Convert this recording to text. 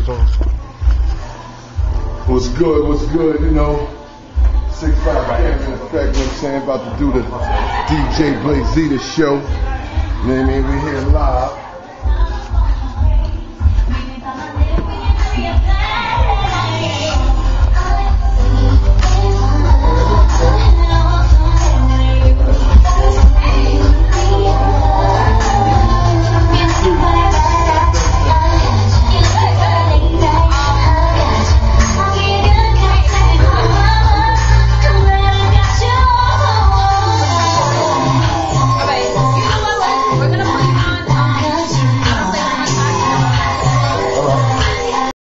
What's on? What's good, you know. 6'5" Cam in effect, you know what I'm saying? About to do the DJ Blazita show. You know what I mean? We're here live.